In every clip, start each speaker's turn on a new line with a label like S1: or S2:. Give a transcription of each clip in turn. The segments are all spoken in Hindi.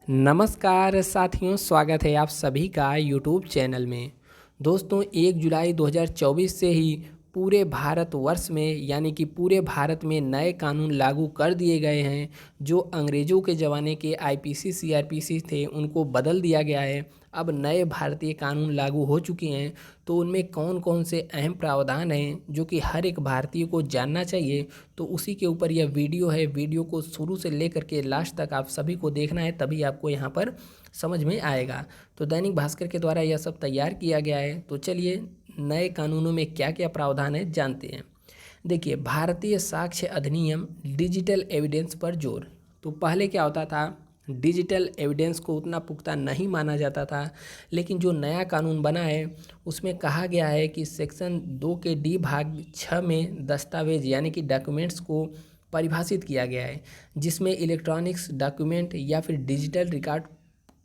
S1: नमस्कार साथियों, स्वागत है आप सभी का यूट्यूब चैनल में। दोस्तों, 1 जुलाई 2024 से ही पूरे भारतवर्ष में यानी कि पूरे भारत में नए कानून लागू कर दिए गए हैं। जो अंग्रेज़ों के ज़माने के आईपीसी सीआरपीसी थे उनको बदल दिया गया है। अब नए भारतीय कानून लागू हो चुके हैं, तो उनमें कौन कौन से अहम प्रावधान हैं जो कि हर एक भारतीय को जानना चाहिए, तो उसी के ऊपर यह वीडियो है। वीडियो को शुरू से लेकर के लास्ट तक आप सभी को देखना है, तभी आपको यहाँ पर समझ में आएगा। तो दैनिक भास्कर के द्वारा यह सब तैयार किया गया है। तो चलिए नए कानूनों में क्या क्या प्रावधान है जानते हैं। देखिए, भारतीय साक्ष्य अधिनियम डिजिटल एविडेंस पर जोर। तो पहले क्या होता था, डिजिटल एविडेंस को उतना पुख्ता नहीं माना जाता था, लेकिन जो नया कानून बना है उसमें कहा गया है कि सेक्शन 2 के डी भाग 6 में दस्तावेज यानी कि डॉक्यूमेंट्स को परिभाषित किया गया है, जिसमें इलेक्ट्रॉनिक्स डॉक्यूमेंट या फिर डिजिटल रिकॉर्ड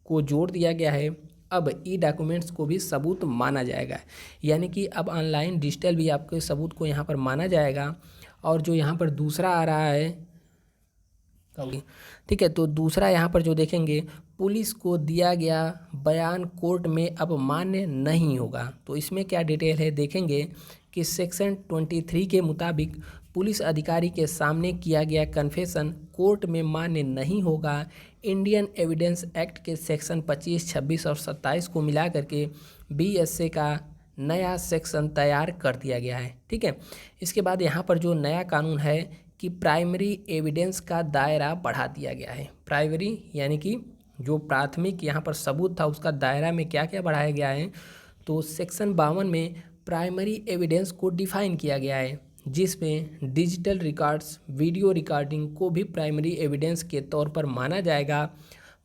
S1: को जोड़ दिया गया है। अब ई डॉक्यूमेंट्स को भी सबूत माना जाएगा, यानी कि अब ऑनलाइन डिजिटल भी आपके सबूत को यहाँ पर माना जाएगा। और जो यहाँ पर दूसरा आ रहा है, ठीक है, तो दूसरा यहाँ पर जो देखेंगे, पुलिस को दिया गया बयान कोर्ट में अब मान्य नहीं होगा। तो इसमें क्या डिटेल है देखेंगे कि सेक्शन 23 के मुताबिक पुलिस अधिकारी के सामने किया गया कन्फेशन कोर्ट में मान्य नहीं होगा। इंडियन एविडेंस एक्ट के सेक्शन 25, 26 और 27 को मिला करके बीएसए का नया सेक्शन तैयार कर दिया गया है। ठीक है, इसके बाद यहाँ पर जो नया कानून है कि प्राइमरी एविडेंस का दायरा बढ़ा दिया गया है। प्राइमरी यानी कि जो प्राथमिक यहाँ पर सबूत था उसका दायरा में क्या क्या बढ़ाया गया है, तो सेक्शन 52 में प्राइमरी एविडेंस को डिफाइन किया गया है, जिसमें डिजिटल रिकॉर्ड्स, वीडियो रिकॉर्डिंग को भी प्राइमरी एविडेंस के तौर पर माना जाएगा,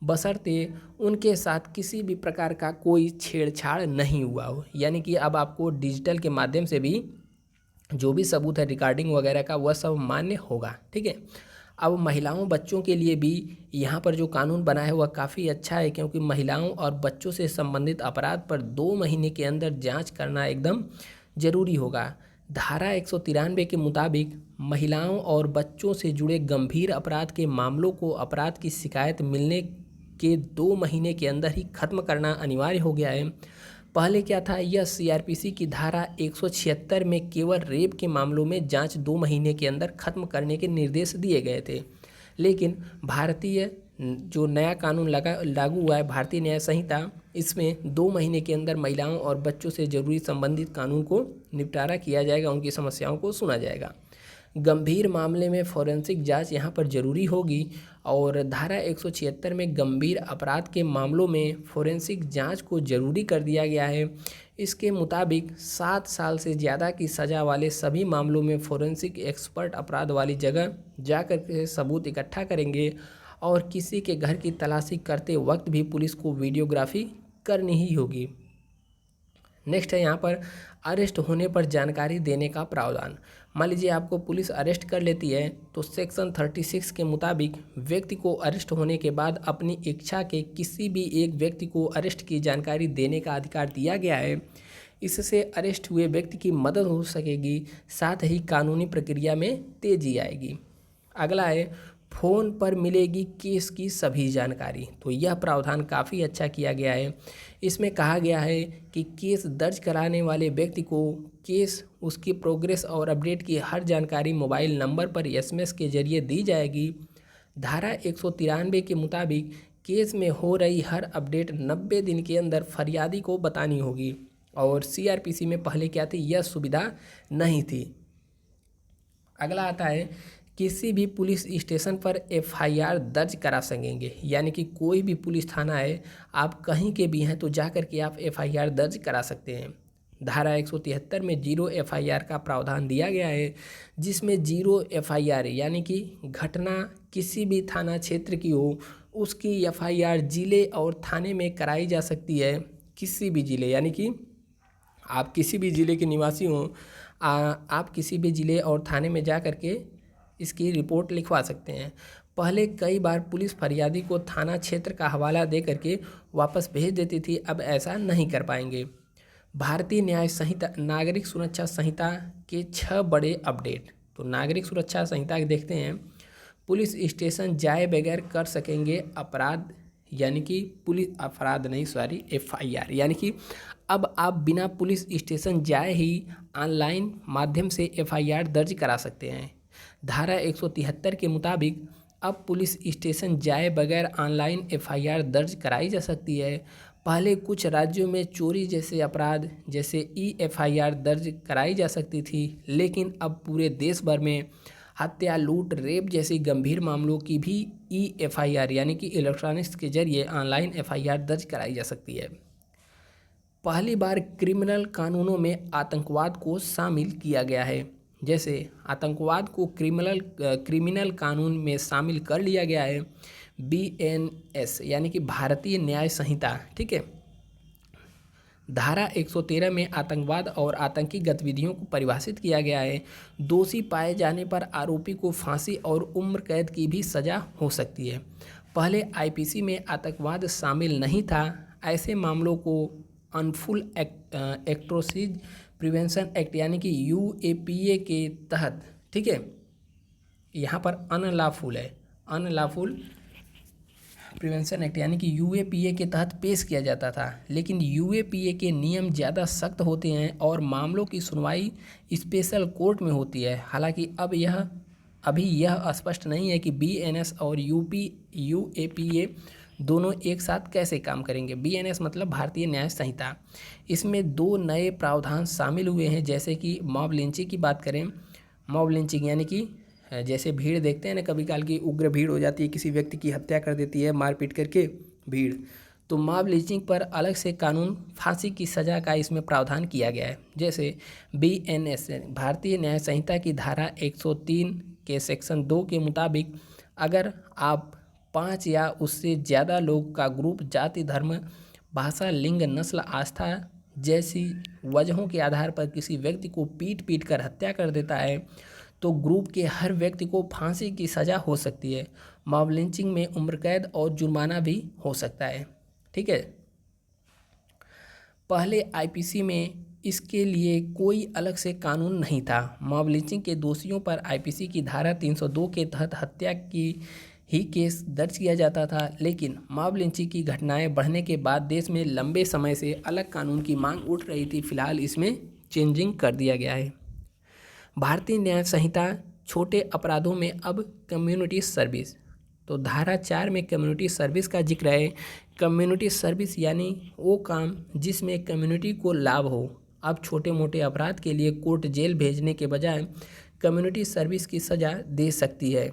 S1: बशर्ते उनके साथ किसी भी प्रकार का कोई छेड़छाड़ नहीं हुआ हो। यानी कि अब आपको डिजिटल के माध्यम से भी जो भी सबूत है रिकॉर्डिंग वगैरह का, वह सब मान्य होगा। ठीक है, अब महिलाओं बच्चों के लिए भी यहाँ पर जो कानून बना है वह काफ़ी अच्छा है, क्योंकि महिलाओं और बच्चों से संबंधित अपराध पर 2 महीने के अंदर जांच करना एकदम ज़रूरी होगा। धारा 193 के मुताबिक महिलाओं और बच्चों से जुड़े गंभीर अपराध के मामलों को अपराध की शिकायत मिलने के 2 महीने के अंदर ही खत्म करना अनिवार्य हो गया है। पहले क्या था, यह सीआरपीसी की धारा 176 में केवल रेप के मामलों में जांच 2 महीने के अंदर खत्म करने के निर्देश दिए गए थे, लेकिन भारतीय जो नया कानून लागू हुआ है, भारतीय न्याय संहिता, इसमें 2 महीने के अंदर महिलाओं और बच्चों से जरूरी संबंधित कानून को निपटारा किया जाएगा, उनकी समस्याओं को सुना जाएगा। गंभीर मामले में फोरेंसिक जांच यहाँ पर ज़रूरी होगी, और धारा 176 में गंभीर अपराध के मामलों में फोरेंसिक जांच को ज़रूरी कर दिया गया है। इसके मुताबिक 7 साल से ज़्यादा की सज़ा वाले सभी मामलों में फोरेंसिक एक्सपर्ट अपराध वाली जगह जाकर के सबूत इकट्ठा करेंगे, और किसी के घर की तलाशी करते वक्त भी पुलिस को वीडियोग्राफी करनी ही होगी। नेक्स्ट है यहाँ पर अरेस्ट होने पर जानकारी देने का प्रावधान। मान लीजिए आपको पुलिस अरेस्ट कर लेती है, तो सेक्शन 36 के मुताबिक व्यक्ति को अरेस्ट होने के बाद अपनी इच्छा के किसी भी एक व्यक्ति को अरेस्ट की जानकारी देने का अधिकार दिया गया है। इससे अरेस्ट हुए व्यक्ति की मदद हो सकेगी, साथ ही कानूनी प्रक्रिया में तेजी आएगी। अगला है फ़ोन पर मिलेगी केस की सभी जानकारी। तो यह प्रावधान काफ़ी अच्छा किया गया है। इसमें कहा गया है कि केस दर्ज कराने वाले व्यक्ति को केस, उसकी प्रोग्रेस और अपडेट की हर जानकारी मोबाइल नंबर पर एसएमएस के जरिए दी जाएगी। धारा 193 के मुताबिक केस में हो रही हर अपडेट 90 दिन के अंदर फरियादी को बतानी होगी, और सीआरपीसी में पहले क्या थी, यह सुविधा नहीं थी। अगला आता है किसी भी पुलिस स्टेशन पर एफआईआर दर्ज करा सकेंगे, यानी कि कोई भी पुलिस थाना है, आप कहीं के भी हैं तो जाकर के आप एफआईआर दर्ज करा सकते हैं। धारा 173 में 0 एफआईआर का प्रावधान दिया गया है, जिसमें 0 एफआईआर यानी कि घटना किसी भी थाना क्षेत्र की हो, उसकी एफआईआर जिले और थाने में कराई जा सकती है। किसी भी जिले, यानी कि आप किसी भी ज़िले के निवासी हों, आप किसी भी ज़िले और थाने में जा कर के इसकी रिपोर्ट लिखवा सकते हैं। पहले कई बार पुलिस फरियादी को थाना क्षेत्र का हवाला दे करके वापस भेज देती थी, अब ऐसा नहीं कर पाएंगे। भारतीय न्याय संहिता, नागरिक सुरक्षा संहिता के 6 बड़े अपडेट। तो नागरिक सुरक्षा संहिता देखते हैं। पुलिस स्टेशन जाए बगैर कर सकेंगे अपराध यानी कि पुलिस अपराध नहीं, सॉरी, FIR, यानी कि अब आप बिना पुलिस स्टेशन जाए ही ऑनलाइन माध्यम से FIR दर्ज करा सकते हैं। धारा 173 के मुताबिक अब पुलिस स्टेशन जाए बगैर ऑनलाइन FIR दर्ज कराई जा सकती है। पहले कुछ राज्यों में चोरी जैसे अपराध जैसे EFIR दर्ज कराई जा सकती थी, लेकिन अब पूरे देश भर में हत्या, लूट, रेप जैसी गंभीर मामलों की भी EFIR यानी कि इलेक्ट्रॉनिक्स के जरिए ऑनलाइन FIR दर्ज कराई जा सकती है। पहली बार क्रिमिनल कानूनों में आतंकवाद को शामिल किया गया है। जैसे आतंकवाद को क्रिमिनल कानून में शामिल कर लिया गया है, BNS यानी कि भारतीय न्याय संहिता, ठीक है। धारा 113 में आतंकवाद और आतंकी गतिविधियों को परिभाषित किया गया है। दोषी पाए जाने पर आरोपी को फांसी और उम्र कैद की भी सज़ा हो सकती है। पहले IPC में आतंकवाद शामिल नहीं था। ऐसे मामलों को अनफुल एक्ट्रोसिटी प्रिवेंशन एक्ट यानी कि UAPA के तहत, ठीक है, यहाँ पर अनलॉफुल है, अनलॉफुल प्रिवेंशन एक्ट यानी कि UAPA के तहत पेश किया जाता था। लेकिन UAPA के नियम ज़्यादा सख्त होते हैं और मामलों की सुनवाई स्पेशल कोर्ट में होती है। हालांकि अभी यह स्पष्ट नहीं है कि BNS और UAPA दोनों एक साथ कैसे काम करेंगे। BNS मतलब भारतीय न्याय संहिता, इसमें 2 नए प्रावधान शामिल हुए हैं। जैसे कि मॉब लिंचिंग की बात करें, मॉब लिंचिंग यानी कि जैसे भीड़ देखते हैं ना, कभी काल की उग्र भीड़ हो जाती है, किसी व्यक्ति की हत्या कर देती है मारपीट करके भीड़, तो मॉब लिंचिंग पर अलग से कानून फांसी की सज़ा का इसमें प्रावधान किया गया है। जैसे BNS भारतीय न्याय संहिता की धारा 103 के सेक्शन 2 के मुताबिक अगर आप 5 या उससे ज़्यादा लोग का ग्रुप जाति, धर्म, भाषा, लिंग, नस्ल, आस्था जैसी वजहों के आधार पर किसी व्यक्ति को पीट कर हत्या कर देता है तो ग्रुप के हर व्यक्ति को फांसी की सज़ा हो सकती है। मॉब लिंचिंग में उम्र कैद और जुर्माना भी हो सकता है, ठीक है। पहले IPC में इसके लिए कोई अलग से कानून नहीं था। मॉब लिंचिंग के दोषियों पर IPC की धारा 302 के तहत हत्या की ही केस दर्ज किया जाता था। लेकिन मॉब लिंचिंग की घटनाएं बढ़ने के बाद देश में लंबे समय से अलग कानून की मांग उठ रही थी। फिलहाल इसमें चेंजिंग कर दिया गया है। भारतीय न्याय संहिता छोटे अपराधों में अब कम्युनिटी सर्विस, तो धारा 4 में कम्युनिटी सर्विस का जिक्र है। कम्युनिटी सर्विस यानी वो काम जिसमें कम्युनिटी को लाभ हो। अब छोटे मोटे अपराध के लिए कोर्ट जेल भेजने के बजाय कम्युनिटी सर्विस की सज़ा दे सकती है।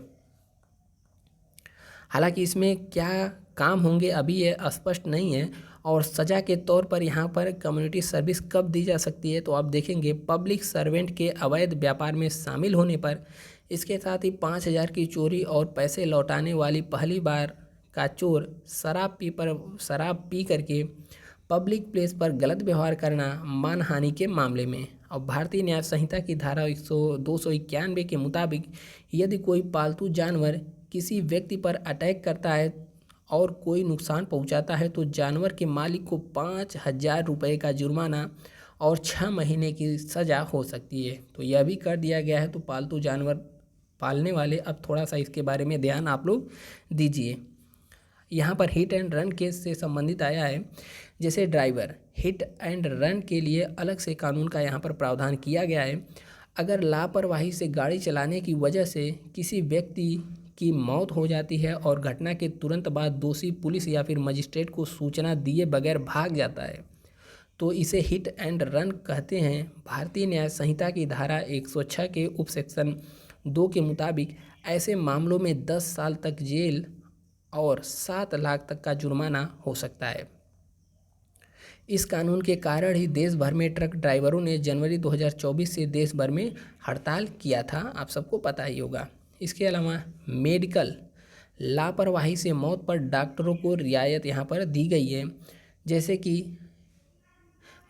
S1: हालांकि इसमें क्या काम होंगे अभी ये स्पष्ट नहीं है। और सज़ा के तौर पर यहाँ पर कम्युनिटी सर्विस कब दी जा सकती है, तो आप देखेंगे पब्लिक सर्वेंट के अवैध व्यापार में शामिल होने पर, इसके साथ ही 5,000 की चोरी और पैसे लौटाने वाली पहली बार का चोर, शराब पी करके पब्लिक प्लेस पर गलत व्यवहार करना, मानहानि के मामले में। और भारतीय न्याय संहिता की धारा 291 के मुताबिक यदि कोई पालतू जानवर किसी व्यक्ति पर अटैक करता है और कोई नुकसान पहुंचाता है तो जानवर के मालिक को 5,000 रुपये का जुर्माना और 6 महीने की सज़ा हो सकती है। तो यह भी कर दिया गया है। तो पालतू जानवर पालने वाले अब थोड़ा सा इसके बारे में ध्यान आप लोग दीजिए। यहाँ पर हिट एंड रन केस से संबंधित आया है। जैसे ड्राइवर, हिट एंड रन के लिए अलग से कानून का यहाँ पर प्रावधान किया गया है। अगर लापरवाही से गाड़ी चलाने की वजह से किसी व्यक्ति की मौत हो जाती है और घटना के तुरंत बाद दोषी पुलिस या फिर मजिस्ट्रेट को सूचना दिए बगैर भाग जाता है तो इसे हिट एंड रन कहते हैं। भारतीय न्याय संहिता की धारा 106 के उपसेक्शन 2 के मुताबिक ऐसे मामलों में 10 साल तक जेल और 7 लाख तक का जुर्माना हो सकता है। इस कानून के कारण ही देश भर में ट्रक ड्राइवरों ने जनवरी 2024 से देश भर में हड़ताल किया था, आप सबको पता ही होगा। इसके अलावा मेडिकल लापरवाही से मौत पर डॉक्टरों को रियायत यहाँ पर दी गई है। जैसे कि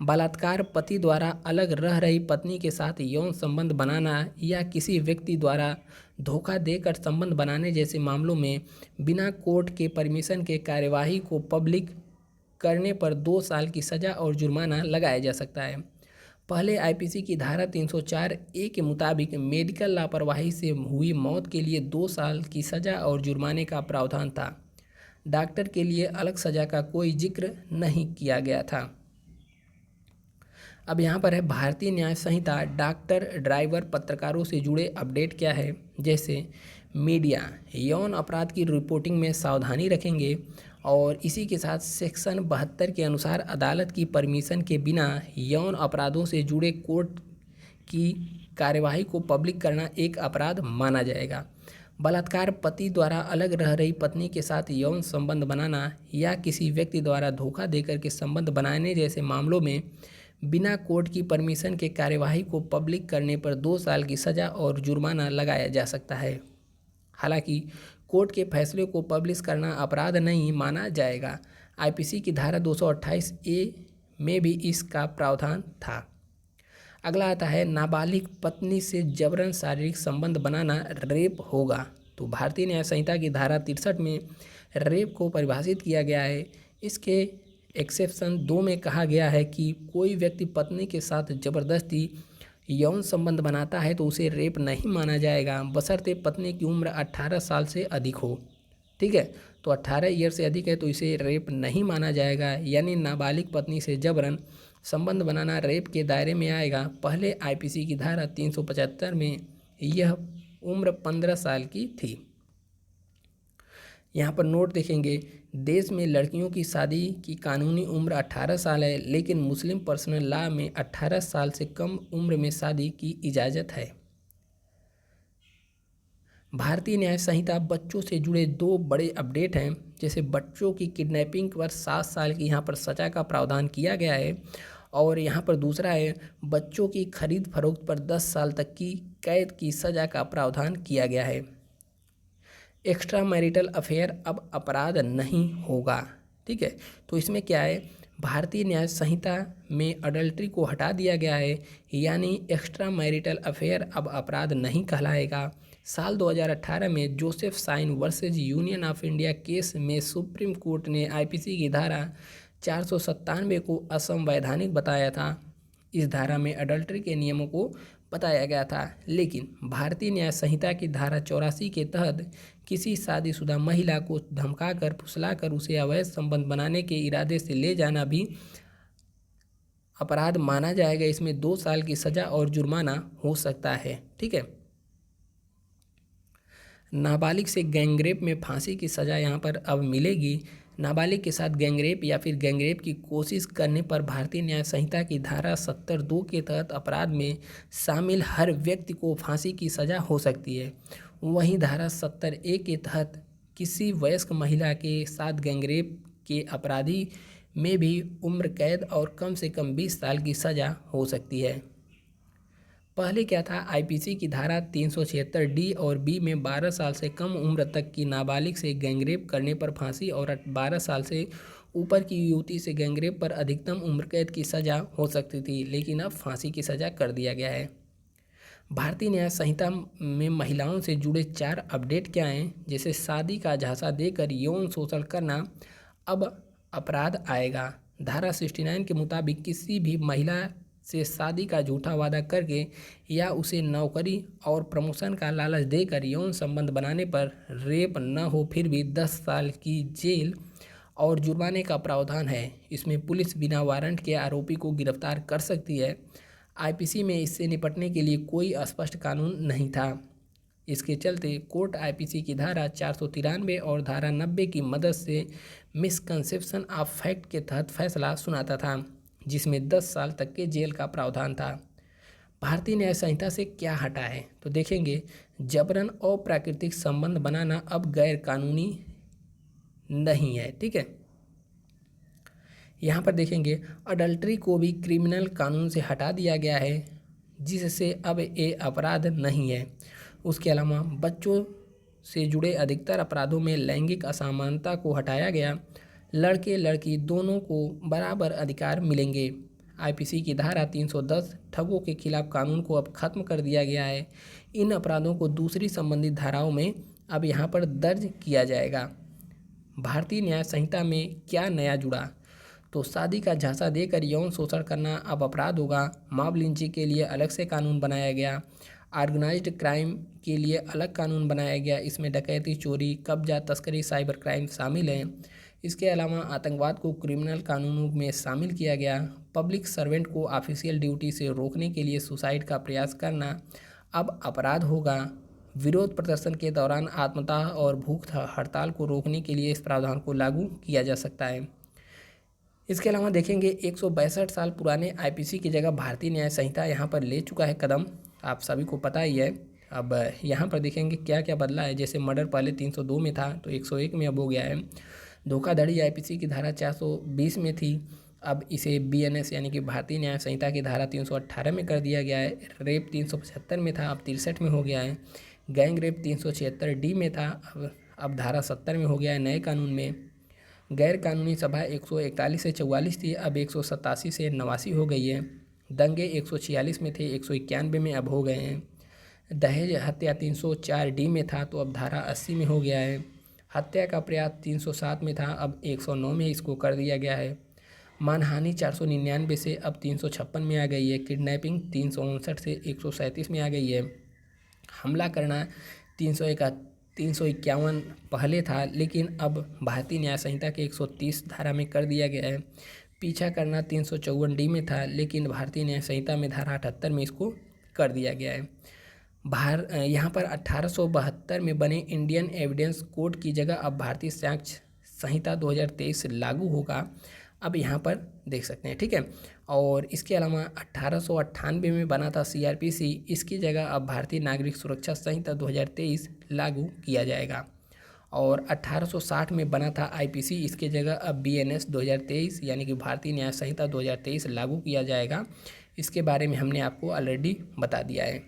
S1: बलात्कार, पति द्वारा अलग रह रही पत्नी के साथ यौन संबंध बनाना या किसी व्यक्ति द्वारा धोखा देकर संबंध बनाने जैसे मामलों में बिना कोर्ट के परमिशन के कार्यवाही को पब्लिक करने पर 2 साल की सज़ा और जुर्माना लगाया जा सकता है। पहले IPC की धारा 304A के मुताबिक मेडिकल लापरवाही से हुई मौत के लिए 2 साल की सज़ा और जुर्माने का प्रावधान था। डॉक्टर के लिए अलग सज़ा का कोई जिक्र नहीं किया गया था। अब यहाँ पर है भारतीय न्याय संहिता डॉक्टर, ड्राइवर, पत्रकारों से जुड़े अपडेट क्या है। जैसे मीडिया यौन अपराध की रिपोर्टिंग में सावधानी रखेंगे, और इसी के साथ सेक्शन 72 के अनुसार अदालत की परमिशन के बिना यौन अपराधों से जुड़े कोर्ट की कार्यवाही को पब्लिक करना एक अपराध माना जाएगा। बलात्कार, पति द्वारा अलग रह रही पत्नी के साथ यौन संबंध बनाना या किसी व्यक्ति द्वारा धोखा देकर के संबंध बनाने जैसे मामलों में बिना कोर्ट की परमिशन के कार्यवाही को पब्लिक करने पर 2 साल की सज़ा और जुर्माना लगाया जा सकता है। हालांकि कोर्ट के फैसले को पब्लिश करना अपराध नहीं माना जाएगा। आईपीसी की धारा 228 ए में भी इसका प्रावधान था। अगला आता है नाबालिग पत्नी से जबरन शारीरिक संबंध बनाना रेप होगा। तो भारतीय न्याय संहिता की धारा 63 में रेप को परिभाषित किया गया है। इसके एक्सेप्शन 2 में कहा गया है कि कोई व्यक्ति पत्नी के साथ जबरदस्ती यौन संबंध बनाता है तो उसे रेप नहीं माना जाएगा, बशर्ते पत्नी की उम्र 18 साल से अधिक हो। ठीक है, तो 18 ईयर से अधिक है तो इसे रेप नहीं माना जाएगा। यानी नाबालिग पत्नी से जबरन संबंध बनाना रेप के दायरे में आएगा। पहले आईपीसी की धारा 375 में यह उम्र 15 साल की थी। यहाँ पर नोट देखेंगे, देश में लड़कियों की शादी की कानूनी उम्र 18 साल है, लेकिन मुस्लिम पर्सनल लॉ में 18 साल से कम उम्र में शादी की इजाज़त है। भारतीय न्याय संहिता बच्चों से जुड़े 2 बड़े अपडेट हैं। जैसे बच्चों की किडनैपिंग पर 7 साल की यहाँ पर सज़ा का प्रावधान किया गया है, और यहाँ पर दूसरा है बच्चों की खरीद फरोख्त पर 10 साल तक की कैद की सज़ा का प्रावधान किया गया है। एक्स्ट्रा मैरिटल अफेयर अब अपराध नहीं होगा। ठीक है, तो इसमें क्या है, भारतीय न्याय संहिता में अडल्ट्री को हटा दिया गया है, यानी एक्स्ट्रा मैरिटल अफेयर अब अपराध नहीं कहलाएगा। साल 2018 में Joseph Shine versus union of India case में सुप्रीम कोर्ट ने आईपीसी की धारा 497 को असंवैधानिक बताया था। इस धारा में अडल्ट्री के नियमों को बताया गया था, लेकिन भारतीय न्याय संहिता की धारा 84 के तहत किसी शादीशुदा महिला को धमकाकर, फुसलाकर उसे अवैध संबंध बनाने के इरादे से ले जाना भी अपराध माना जाएगा। इसमें 2 साल की सज़ा और जुर्माना हो सकता है। ठीक है, नाबालिग से गैंगरेप में फांसी की सज़ा यहाँ पर अब मिलेगी। नाबालिग के साथ गैंगरेप या फिर गैंगरेप की कोशिश करने पर भारतीय न्याय संहिता की धारा 70(2) के तहत अपराध में शामिल हर व्यक्ति को फांसी की सज़ा हो सकती है। वहीं धारा 70(a) के तहत किसी वयस्क महिला के साथ गैंगरेप के अपराधी में भी उम्र कैद और कम से कम 20 साल की सज़ा हो सकती है। पहले क्या था, आईपीसी की धारा 376 डी और बी में 12 साल से कम उम्र तक की नाबालिग से गैंगरेप करने पर फांसी और 12 साल से ऊपर की युवती से गैंगरेप पर अधिकतम उम्र कैद की सज़ा हो सकती थी, लेकिन अब फांसी की सज़ा कर दिया गया है। भारतीय न्याय संहिता में महिलाओं से जुड़े 4 अपडेट क्या हैं। जैसे शादी का झांसा देकर यौन शोषण करना अब अपराध आएगा। धारा 69 के मुताबिक किसी भी महिला से शादी का झूठा वादा करके या उसे नौकरी और प्रमोशन का लालच देकर यौन संबंध बनाने पर रेप न हो फिर भी 10 साल की जेल और जुर्माने का प्रावधान है। इसमें पुलिस बिना वारंट के आरोपी को गिरफ्तार कर सकती है। आईपीसी में इससे निपटने के लिए कोई स्पष्ट कानून नहीं था। इसके चलते कोर्ट आईपीसी की धारा 493 और धारा 90 की मदद से मिसकंसेप्शन ऑफ फैक्ट के तहत फैसला सुनाता था, जिसमें 10 साल तक के जेल का प्रावधान था। भारतीय न्याय संहिता से क्या हटा है, तो देखेंगे जबरन और प्राकृतिक संबंध बनाना अब गैर कानूनी नहीं है। ठीक है, यहाँ पर देखेंगे अडल्ट्री को भी क्रिमिनल कानून से हटा दिया गया है, जिससे अब ये अपराध नहीं है। उसके अलावा बच्चों से जुड़े अधिकतर अपराधों में लैंगिक असमानता को हटाया गया। लड़के लड़की दोनों को बराबर अधिकार मिलेंगे। आईपीसी की धारा 310 ठगों के खिलाफ कानून को अब खत्म कर दिया गया है। इन अपराधों को दूसरी संबंधित धाराओं में अब यहाँ पर दर्ज किया जाएगा। भारतीय न्याय संहिता में क्या नया जुड़ा, तो शादी का झांसा देकर यौन शोषण करना अब अपराध होगा। मॉब लिंचिंग के लिए अलग से कानून बनाया गया। ऑर्गेनाइज्ड क्राइम के लिए अलग कानून बनाया गया, इसमें डकैती, चोरी, कब्जा, तस्करी, साइबर क्राइम शामिल हैं। इसके अलावा आतंकवाद को क्रिमिनल कानूनों में शामिल किया गया। पब्लिक सर्वेंट को ऑफिशियल ड्यूटी से रोकने के लिए सुसाइड का प्रयास करना अब अपराध होगा। विरोध प्रदर्शन के दौरान आत्मदाह और भूख हड़ताल को रोकने के लिए इस प्रावधान को लागू किया जा सकता है। इसके अलावा देखेंगे 162 साल पुराने आईपीसी की जगह भारतीय न्याय संहिता यहाँ पर ले चुका है कदम, आप सभी को पता ही है। अब यहाँ पर देखेंगे क्या क्या बदला है। जैसे मर्डर पहले 302 में था तो 101 में अब हो गया है। धोखाधड़ी आईपीसी की धारा 420 में थी, अब इसे बीएनएस यानी कि भारतीय न्याय संहिता की धारा 318 में कर दिया गया है। रेप 375 में था, अब 63 में हो गया है। गैंग रेप 376 डी में था, अब धारा 70 में हो गया है नए कानून में। गैर कानूनी सभा 141 से 44 थी, अब 187 से 89 हो गई है। दंगे 146 में थे, 191 में अब हो गए हैं। दहेज हत्या 304 डी में था तो अब धारा 80 में हो गया है। हत्या का प्रयास 307 में था, अब 109 में इसको कर दिया गया है। मानहानि 499 से अब 356 में आ गई है। किडनैपिंग 359 से 137 में आ गई है। हमला करना 351 पहले था, लेकिन अब भारतीय न्याय संहिता के 130 धारा में कर दिया गया है। पीछा करना 354 डी में था, लेकिन भारतीय न्याय संहिता में धारा 78 में इसको कर दिया गया है। यहाँ पर 1872 में बने इंडियन एविडेंस कोड की जगह अब भारतीय साक्ष्य संहिता 2023 लागू होगा, अब यहाँ पर देख सकते हैं, ठीक है। और इसके अलावा 1898 में बना था सीआरपीसी, इसकी जगह अब भारतीय नागरिक सुरक्षा संहिता 2023 लागू किया जाएगा। और 1860 में बना था आईपीसी, इसकी जगह अब बीएनएस 2023 यानी कि भारतीय न्याय संहिता 2023 लागू किया जाएगा। इसके बारे में हमने आपको ऑलरेडी बता दिया है।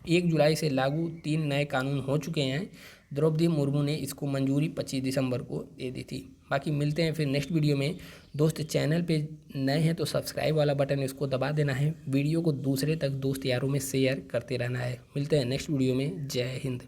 S1: 1 जुलाई से लागू 3 नए कानून हो चुके हैं। द्रौपदी मुर्मू ने इसको मंजूरी 25 दिसंबर को दे दी थी। बाकी मिलते हैं फिर नेक्स्ट वीडियो में। दोस्त चैनल पे नए हैं तो सब्सक्राइब वाला बटन इसको दबा देना है। वीडियो को दूसरे तक दोस्त यारों में शेयर करते रहना है। मिलते हैं नेक्स्ट वीडियो में। जय हिंद।